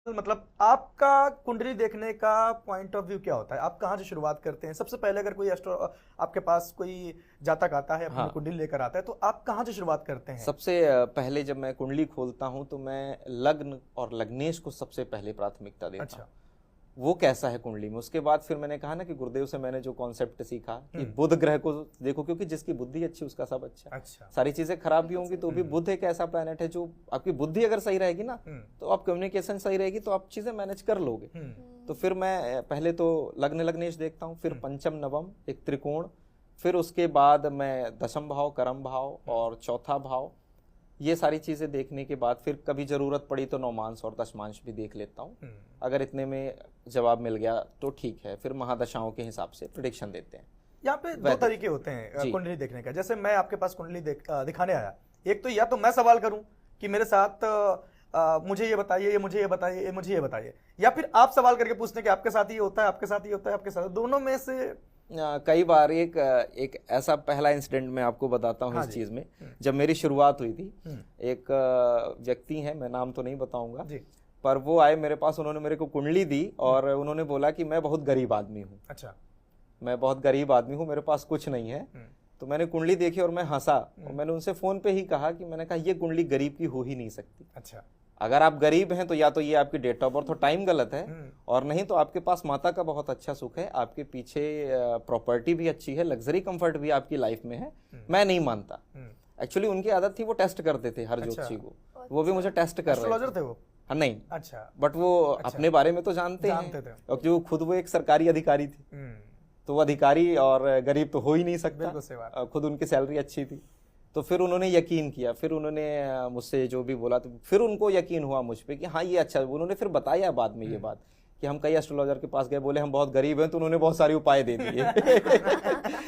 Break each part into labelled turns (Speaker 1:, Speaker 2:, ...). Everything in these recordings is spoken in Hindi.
Speaker 1: मतलब आपका कुंडली देखने का पॉइंट ऑफ व्यू क्या होता है? आप कहाँ से शुरुआत करते हैं? सबसे पहले अगर कोई एस्ट्रो आपके पास कोई जातक आता है, अपनी
Speaker 2: हाँ।
Speaker 1: कुंडली लेकर आता है, तो आप कहाँ से शुरुआत करते हैं?
Speaker 2: सबसे पहले जब मैं कुंडली खोलता हूं तो मैं लग्न और लग्नेश को सबसे पहले प्राथमिकता देता
Speaker 1: अच्छा।
Speaker 2: हूं। वो कैसा है कुंडली में, उसके बाद फिर मैंने कहा ना कि गुरुदेव से मैंने जो कॉन्सेप्ट सीखा कि बुध ग्रह को देखो, क्योंकि जिसकी बुद्धि अच्छी उसका सब अच्छा।
Speaker 1: अच्छा।
Speaker 2: सारी चीजें खराब भी होंगी तो भी बुध एक ऐसा प्लैनेट है जो आपकी बुद्धि अगर सही रहेगी ना तो आप कम्युनिकेशन सही रहेगी तो आप चीजें मैनेज कर लोगे। तो फिर मैं पहले तो लग्न लग्नेश देखता हूँ, फिर पंचम नवम एक त्रिकोण, फिर उसके बाद मैं दशम भाव, कर्म भाव और चौथा भाव, ये सारी चीजें देखने के बाद फिर कभी जरूरत पड़ी तो नौमांश और दशमांश भी देख लेता हूँ। अगर इतने में जवाब मिल गया तो ठीक है, फिर महादशाओं के हिसाब से प्रिडिक्शन देते हैं।
Speaker 1: यहाँ पे दो तरीके होते हैं कुंडली देखने का। जैसे मैं आपके पास कुंडली दिखाने आया, एक तो या तो मैं सवाल करूं कि मेरे साथ मुझे ये बताइए, ये मुझे ये बताइए, ये मुझे ये बताइए, या फिर आप सवाल करके पूछते हैं कि आपके साथ ये होता है, आपके साथ ये होता है, आपके साथ, दोनों में से
Speaker 2: कई बार एक ऐसा पहला इंसिडेंट मैं आपको बताता हूँ। इस चीज में जब मेरी शुरुआत हुई थी, एक व्यक्ति है, मैं नाम तो नहीं बताऊंगा, पर वो आए मेरे पास, उन्होंने मेरे को कुंडली दी और उन्होंने बोला कि मैं बहुत गरीब आदमी हूँ।
Speaker 1: अच्छा।
Speaker 2: मैं बहुत गरीब आदमी हूँ, मेरे पास कुछ नहीं है। तो मैंने कुंडली देखी और मैं हंसा और मैंने उनसे फोन पे ही कहा कि मैंने कहा ये कुंडली गरीब की हो ही नहीं सकती।
Speaker 1: अच्छा।
Speaker 2: अगर आप गरीब हैं तो या तो ये आपकी डेट ऑफ बर्थ और टाइम गलत है, और नहीं तो आपके पास माता का बहुत अच्छा सुख है, आपके पीछे प्रॉपर्टी भी अच्छी है, लग्जरी कंफर्ट भी आपकी लाइफ में है। मैं नहीं मानता। एक्चुअली उनकी आदत थी, वो टेस्ट करते थे हर ज्योतिषी को, वो भी मुझे टेस्ट कर रहे
Speaker 1: थे वो।
Speaker 2: हाँ नहीं।
Speaker 1: अच्छा।
Speaker 2: बट वो अपने बारे में तो जानते हैं, क्योंकि वो खुद वो एक सरकारी अधिकारी थी। तो वो अधिकारी और गरीब तो हो ही नहीं सकता, खुद उनकी सैलरी अच्छी थी। तो फिर उन्होंने यकीन किया, फिर उन्होंने मुझसे जो भी बोला, तो फिर उनको यकीन हुआ मुझ पे कि हाँ ये अच्छा। उन्होंने फिर बताया बाद में ये बात कि हम कई एस्ट्रोलॉजर के पास गए, बोले हम बहुत गरीब हैं, तो उन्होंने बहुत सारे उपाय दे दिए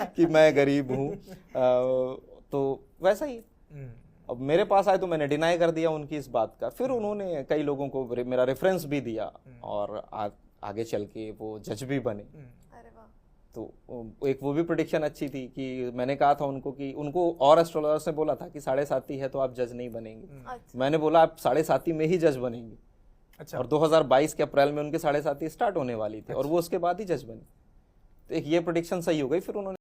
Speaker 2: कि मैं गरीब हूँ। तो वैसा ही अब मेरे पास आए तो मैंने डिनाई कर दिया उनकी इस बात का। फिर उन्होंने कई लोगों को मेरा रेफरेंस भी दिया और आगे चल के वो जज भी बने। तो एक वो भी प्रेडिक्शन अच्छी थी कि मैंने कहा था उनको कि उनको और एस्ट्रोलॉजर्स ने बोला था कि 7.5 है तो आप जज नहीं बनेंगे। अच्छा। मैंने बोला आप 7.5 में ही जज बनेंगे। अच्छा। और 2022 के अप्रैल में उनके 7.5 स्टार्ट होने वाली थी। अच्छा। और वो उसके बाद ही जज बने। तो एक ये प्रेडिक्शन सही हो गई। फिर उन्होंने